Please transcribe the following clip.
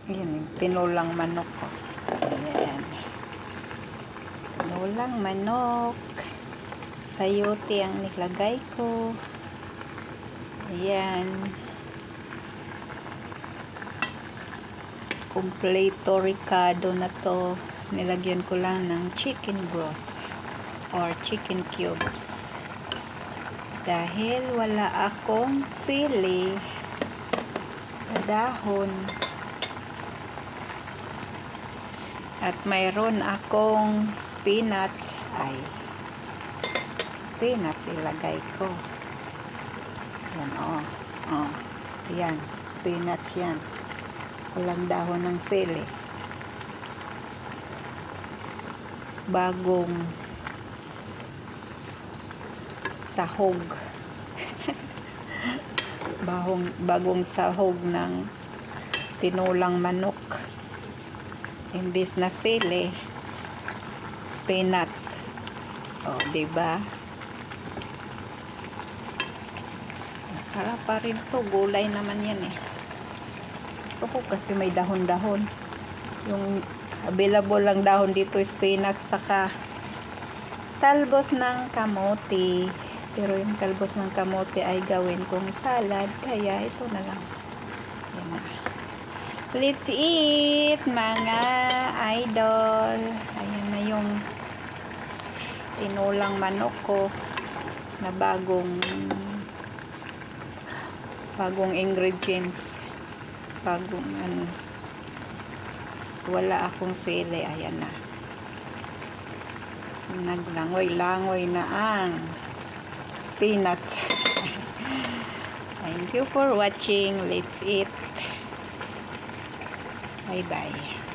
Ayan, yung tinulang manok ko. Ayan. Tinulang manok. Sayote ang nilagay ko. Ayan. Kompleto ricado na to. Nilagyan ko lang ng chicken broth or chicken cubes. Dahil wala akong sili na dahon. At mayroon akong spinach. Spinach ilagay ko. Yan, Yan, spinach yan. Walang dahon ng sili. Bagong sahog. bagong sahog ng tinulang manok. Imbis na sili, spinach. Diba? Masarap pa rin to. Gulay naman yan eh. Gusto ko kasi may dahon-dahon. Yung available lang dahon dito is spinach saka talbos ng kamote. Pero yung talbos ng kamote ay gawin kong salad. Kaya ito na lang. Yan na. Let's eat, mga idol. Ayan na yung tinulang manok ko na bagong ingredients. Wala akong sili. Ayan na. Naglangoy-langoy na ang spinach. Thank you for watching. Let's eat. Bye-bye.